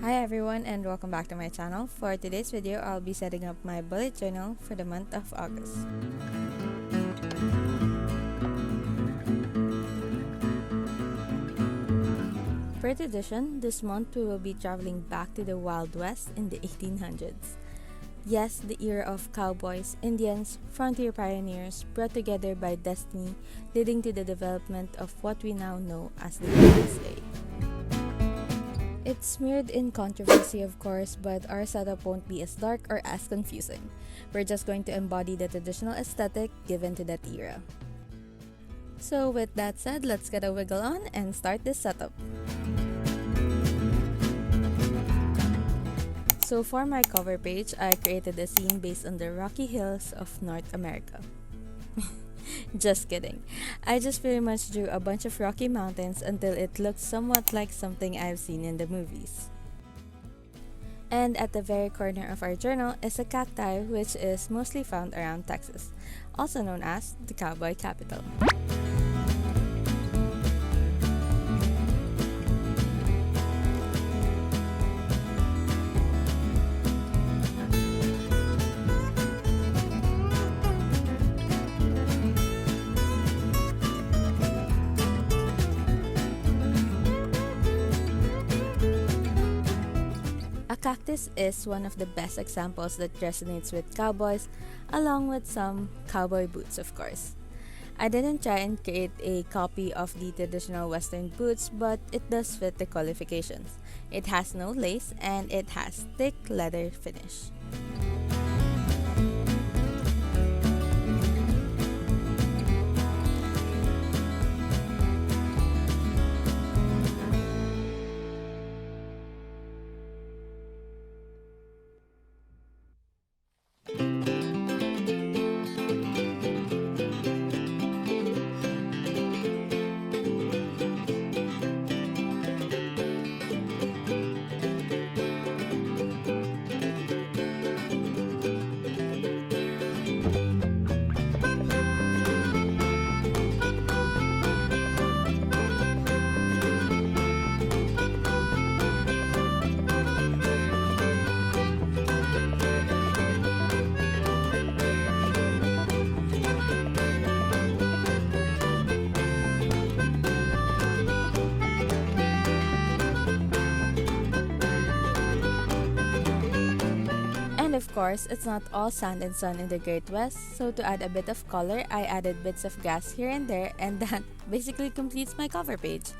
Hi everyone and welcome back to my channel. For today's video, I'll be setting up my bullet journal for the month of August. Per tradition, this month we will be traveling back to the Wild West in the 1800s. Yes, the era of cowboys, Indians, frontier pioneers brought together by destiny, leading to the development of what we now know as the USA. It's smeared in controversy, of course, but our setup won't be as dark or as confusing. We're just going to embody the traditional aesthetic given to that era. So with that said, let's get a wiggle on and start this setup. So for my cover page, I created a scene based on the Rocky Hills of North America. Just kidding. I just pretty much drew a bunch of rocky mountains until it looked somewhat like something I've seen in the movies. And at the very corner of our journal is a cacti which is mostly found around Texas, also known as the cowboy capital. Cactus is one of the best examples that resonates with cowboys, along with some cowboy boots, of course. I didn't try and create a copy of the traditional western boots, but it does fit the qualifications. It has no lace and it has thick leather finish. And of course, it's not all sand and sun in the Great West, so to add a bit of color, I added bits of grass here and there, and that basically completes my cover page.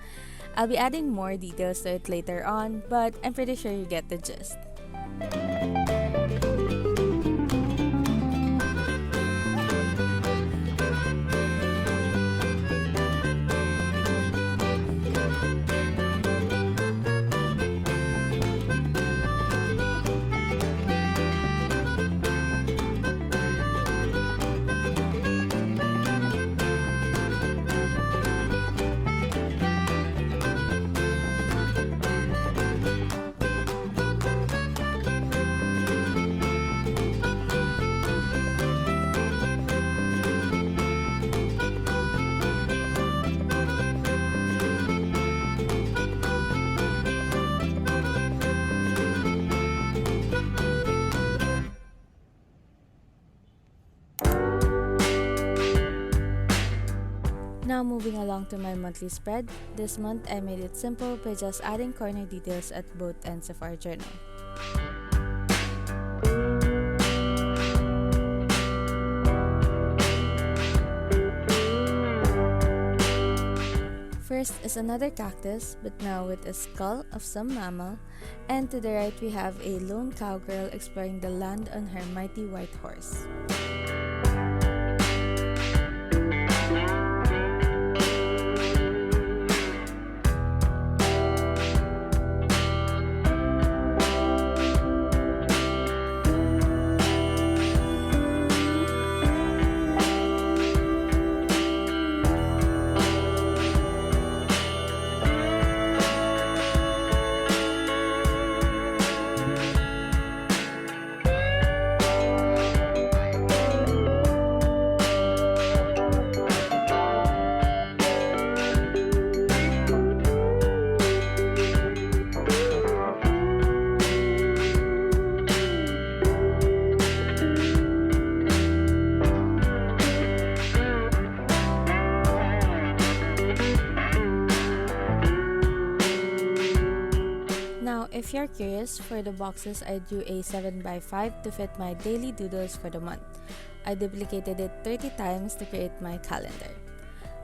I'll be adding more details to it later on, but I'm pretty sure you get the gist. Now moving along to my monthly spread, this month I made it simple by just adding corner details at both ends of our journal. First is another cactus, but now with a skull of some mammal, and to the right we have a lone cowgirl exploring the land on her mighty white horse. Now, if you're curious, for the boxes I drew a 7 by 5 to fit my daily doodles for the month. I duplicated it 30 times to create my calendar.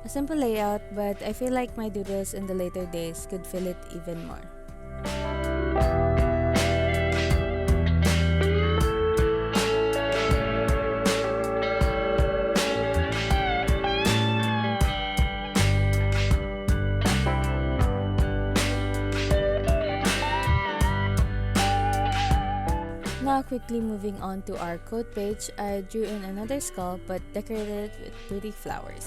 A simple layout, but I feel like my doodles in the later days could fill it even more. Now quickly moving on to our quote page, I drew in another skull but decorated it with pretty flowers.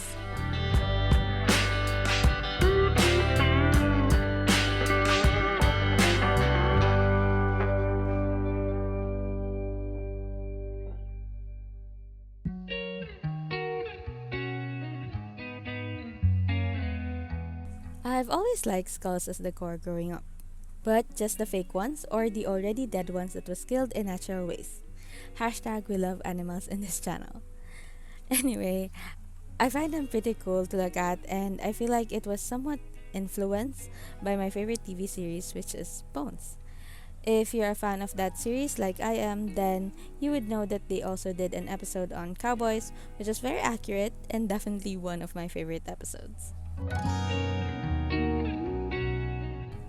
I've always liked skulls as decor growing up, but just the fake ones or the already dead ones that was killed in natural ways. Hashtag we love animals in this channel. Anyway, I find them pretty cool to look at, and I feel like it was somewhat influenced by my favorite TV series, which is Bones. If you're a fan of that series like I am, then you would know that they also did an episode on cowboys, which is very accurate and definitely one of my favorite episodes.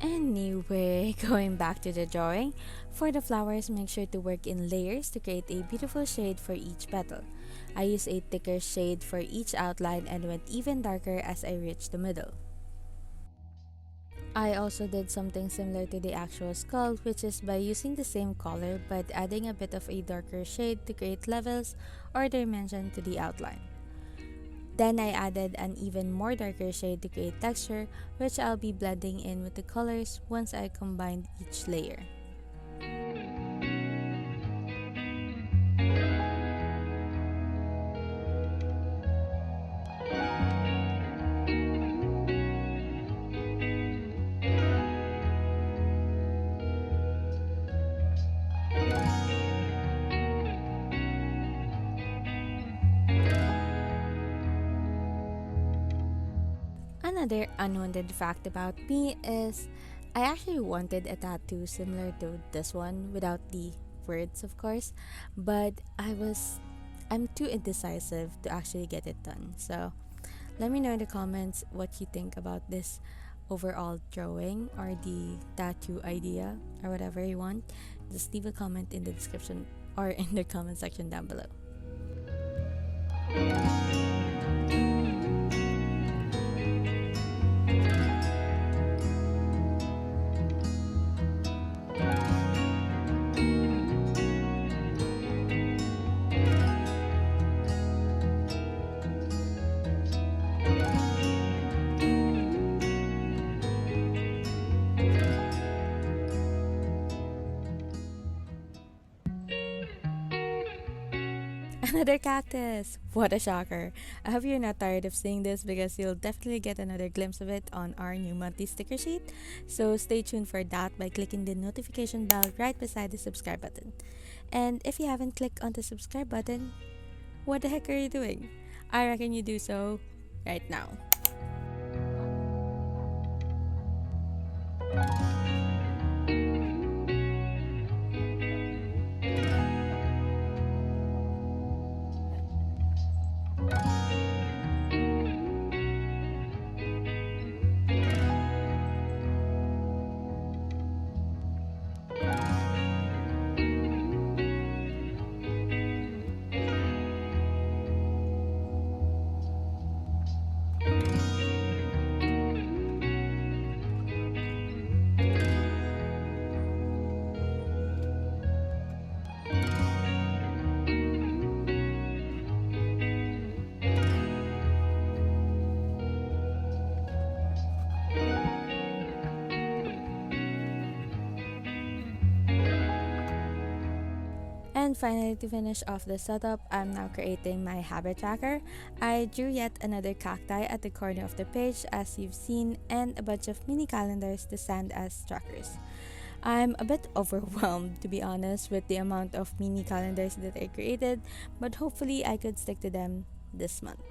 Anyway, going back to the drawing, for the flowers, make sure to work in layers to create a beautiful shade for each petal. I used a thicker shade for each outline and went even darker as I reached the middle. I also did something similar to the actual skull, which is by using the same color but adding a bit of a darker shade to create levels or dimension to the outline. Then I added an even more darker shade to create texture, which I'll be blending in with the colors once I combined each layer. Another unwanted fact about me is I actually wanted a tattoo similar to this one without the words, of course, but I'm too indecisive to actually get it done. So let me know in the comments what you think about this overall drawing or the tattoo idea or whatever you want. Just leave a comment in the description or in the comment section down below. Another cactus! What a shocker! I hope you're not tired of seeing this because you'll definitely get another glimpse of it on our new monthly sticker sheet. So stay tuned for that by clicking the notification bell right beside the subscribe button. And if you haven't clicked on the subscribe button, what the heck are you doing? I reckon you do so right now. And finally, to finish off the setup, I'm now creating my habit tracker. I drew yet another cacti at the corner of the page as you've seen, and a bunch of mini calendars to stand as trackers. I'm a bit overwhelmed, to be honest, with the amount of mini calendars that I created, but hopefully I could stick to them this month.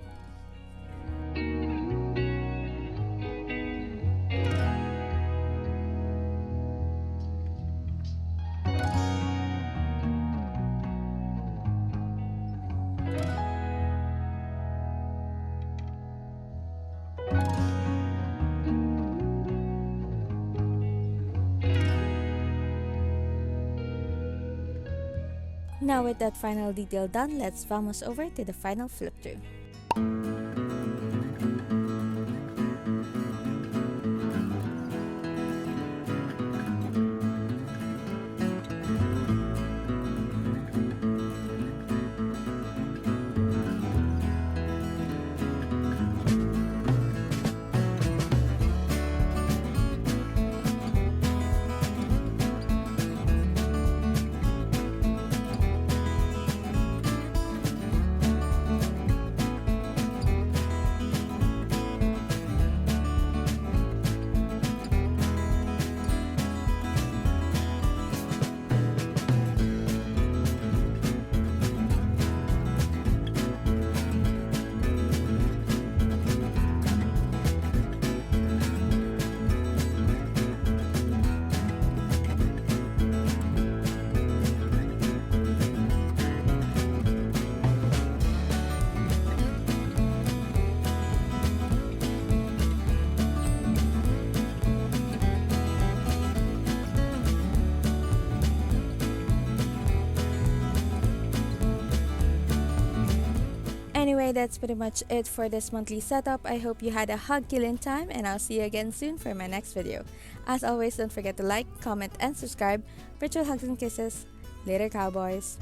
Now with that final detail done, let's vamos over to the final flip through. Anyway, that's pretty much it for this monthly setup. I hope you had a hug-killing time, and I'll see you again soon for my next video. As always, don't forget to like, comment, and subscribe. Virtual hugs and kisses. Later, cowboys.